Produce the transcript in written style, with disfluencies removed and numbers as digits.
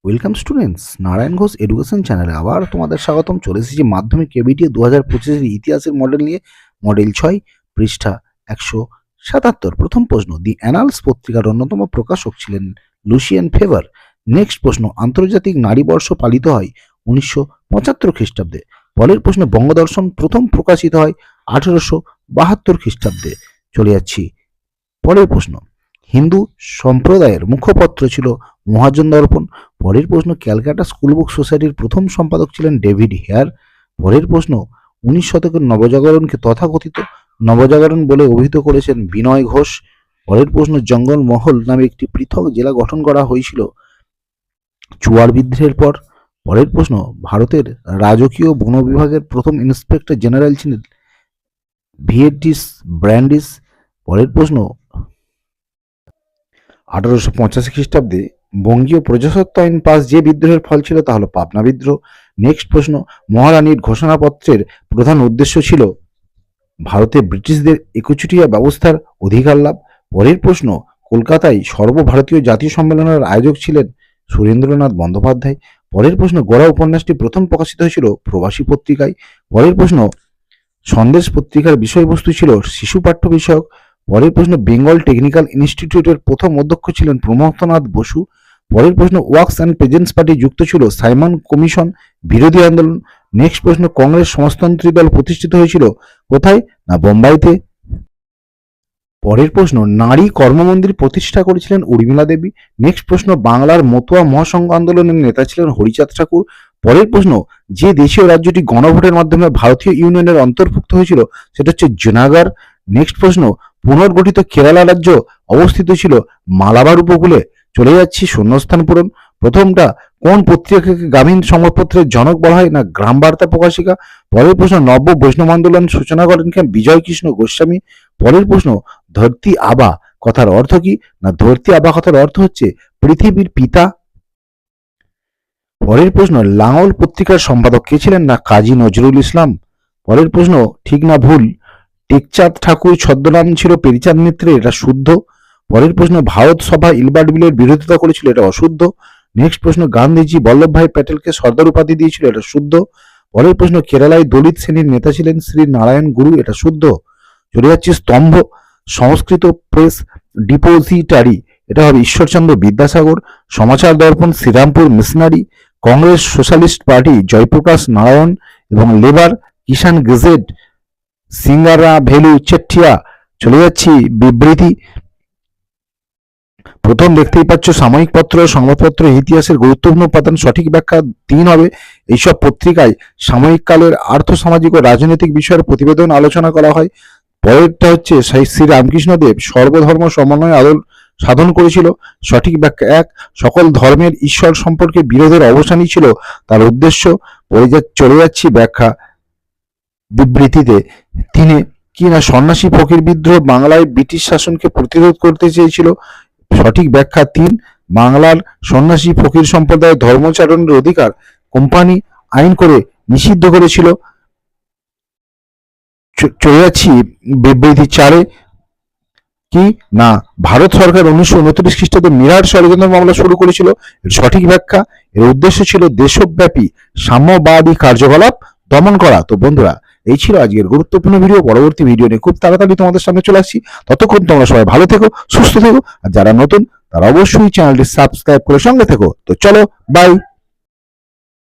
Welcome students, Narayan Ghosh education চ্যানেলে আবার তোমাদের স্বাগতম। চলে এসেছি মাধ্যমিক কেবিটি 2025-এর ইতিহাসের মডেল নিয়ে। মডেল 6, পৃষ্ঠা 177। প্রথম প্রশ্ন, দি অ্যানালস পত্রিকার অন্যতম প্রকাশক ছিলেন লুসিয়ান ফেভার। নেক্সট প্রশ্ন, আন্তর্জাতিক নারী বর্ষ পালিত হয় 1975 খ্রিস্টাব্দে। পরের প্রশ্ন, বঙ্গদর্শন প্রথম প্রকাশিত হয় 1872 খ্রিস্টাব্দে। চলে যাচ্ছি পরের প্রশ্ন, হিন্দু সম্প্রদায়ের মুখপত্র ছিল মহাজন দর্পণ। পরের প্রশ্ন, ক্যালকাটা স্কুল বুক সোসাইটির প্রথম সম্পাদক ছিলেন ডেভিড হেয়ার। পরের প্রশ্ন, 19 শতকের নবজাগরণকে তথাকথিত নবজাগরণ বলে অভিহিত করেছেন বিনয় ঘোষ। পরের প্রশ্ন, জঙ্গলমহল নামে একটি পৃথক জেলা গঠন করা হয়েছিল চুয়ার বিদ্রোহের পর। পরের প্রশ্ন, ভারতের রাজকীয় বন বিভাগের প্রথম ইন্সপেক্টর জেনারেল ছিলেন ভিএটিস ব্র্যান্ডিস। পরের প্রশ্ন, 1885 খ্রিস্টাব্দে বঙ্গীয় প্রজাসত্ব আইন পাস যে বিদ্রোহের ফল ছিল তা হলো পাবনা বিদ্রোহ। নেক্সট প্রশ্ন, মহারানীর ঘোষণাপত্রের প্রধান উদ্দেশ্য ছিল ভারতে ব্রিটিশদের একচেটিয়া ব্যবস্থার অধিকার লাভ। পরের প্রশ্ন, কলকাতায় সর্বভারতীয় জাতীয় সম্মেলনের আয়োজক ছিলেন সুরেন্দ্রনাথ বন্দ্যোপাধ্যায়। পরের প্রশ্ন, গোরা উপন্যাসটি প্রথম প্রকাশিত হয়েছিল প্রবাসী পত্রিকায়। পরের প্রশ্ন, সন্দেশ পত্রিকার বিষয়বস্তু ছিল শিশু পাঠ্য বিষয়ক। পরের প্রশ্ন, বেঙ্গল টেকনিক্যাল ইনস্টিটিউটের প্রথম অধ্যক্ষ ছিলেন প্রমথনাথ বসু। পরের প্রশ্ন, ওয়ার্কস অ্যান্ড পেজেন্টস পার্টি যুক্ত ছিল সাইমন কমিশন বিরোধী আন্দোলন। নেক্সট প্রশ্ন, কংগ্রেস সমাজতন্ত্রী দল প্রতিষ্ঠিত হয়েছিল কোথায়? না বোম্বাইতে। পরের প্রশ্ন, নারী কর্মমন্দির প্রতিষ্ঠা করেছিলেন উর্মিলা দেবী। নেক্সট প্রশ্ন, বাংলার মতুয়া মহাসংঘ আন্দোলনের নেতা ছিলেন হরিচাঁদ ঠাকুর। পরের প্রশ্ন, যে দেশীয় রাজ্যটি গণভোটের মাধ্যমে ভারতীয় ইউনিয়নের অন্তর্ভুক্ত হয়েছিল সেটা হচ্ছে জুনাগড়। নেক্সট প্রশ্ন, পুনর্গঠিত কেরালা রাজ্য অবস্থিত ছিল মালাবার উপকূলে। চলে যাচ্ছি শূন্যস্থান পূরণ। প্রথমটা, কোন পত্রিকাকে গ্রামীণ সংবাদপত্রের জনক বলা হয়? না গ্রাম বার্তা প্রকাশিকা। পরের প্রশ্ন, নব্য বৈষ্ণব আন্দোলন সূচনা করেন কে? বিজয় কৃষ্ণ গোস্বামী। পরের প্রশ্ন, ধরতি আবা কথার অর্থ কি? না ধরতি আবা কথার অর্থ হচ্ছে পৃথিবীর পিতা। পরের প্রশ্ন, লাঙল পত্রিকার সম্পাদক কে ছিলেন? না কাজী নজরুল ইসলাম। পরের প্রশ্ন, ঠিক না ভুল টেকচাঁদ ঠাকুর ছদ্মনাম ছিল পেরিচাঁদ মিত্র, এটা শুদ্ধ। পরের প্রশ্ন, ভারত সভা ইলবার্ট বিলের বিরোধিতা করেছিল, এটা অশুদ্ধ। নেক্সট প্রশ্ন, গান্ধীজি বল্লভভাই প্যাটেলকে সর্দার উপাধি দিয়েছিল, এটা শুদ্ধ। পরের প্রশ্ন, কেরালায় দলিত শ্রেণীর নেতা ছিলেন শ্রী নারায়ণ গুরু, এটা শুদ্ধ। চলে যাচ্ছি স্তম্ভ। সংস্কৃত প্রেস ডিপোজিটারি, এটা হবে Ishwarchandra Vidyasagar. Samachar Darpan Serampore missionary. Congress Socialist Party Jayaprakash Narayan এবং লেবার কিষাণ গেজেট সিঙ্গারা ভেলু চেট্টিয়া। চলে যাচ্ছি বিবৃতি। প্রথম দেখতেই পাচ্ছ সাময়িক পত্র সংবাদপত্র ইতিহাসের গুরুত্বপূর্ণ উপাদান। সঠিক ব্যাখ্যা 3 হবে। এইসব পত্রিকায় সাময়িক কালের আর্থ সামাজিক ও রাজনৈতিক বিষয়ের প্রতিবেদন আলোচনা করা হয়। পরেরটা হচ্ছে শ্রী রামকৃষ্ণ দেব সর্বধর্ম সমন্বয় সাধন করেছিল। সঠিক ব্যাখ্যা 1, সকল ধর্মের ঈশ্বর সম্পর্কে বিরোধের অবসানই ছিল তার উদ্দেশ্য। চলে যাচ্ছি ব্যাখ্যা বিবৃতিতে। তিনি কি না সন্ন্যাসী ফকির বিদ্রোহ বাংলায় ব্রিটিশ শাসনকে প্রতিরোধ করতে চেয়েছিল। সঠিক ব্যাখ্যা 3, বাংলার সন্ন্যাসী ফকির সম্প্রদায়ের ধর্মচারণের অধিকার কোম্পানি আইন করে নিষিদ্ধ করেছিল। চলে যাচ্ছি বিবৃতি 4-এ। কি না ভারত সরকার 1929 খ্রিস্টাব্দে মিরাট ষড়যন্ত্র মামলা শুরু করেছিল। এর সঠিক ব্যাখ্যা, এর উদ্দেশ্য ছিল দেশব্যাপী সাম্যবাদী কার্যকলাপ দমন করা। তো বন্ধুরা, এই ছিল আজকের গুরুত্বপূর্ণ ভিডিও। পরবর্তী ভিডিও নিয়ে খুব তাড়াতাড়ি তোমাদের সামনে চলে আসছি। ততক্ষণ তোমরা সবাই ভালো থেকো, সুস্থ থেকো, আর যারা নতুন তারা অবশ্যই চ্যানেলটি সাবস্ক্রাইব করে সঙ্গে থেকো। তো চলো, বাই।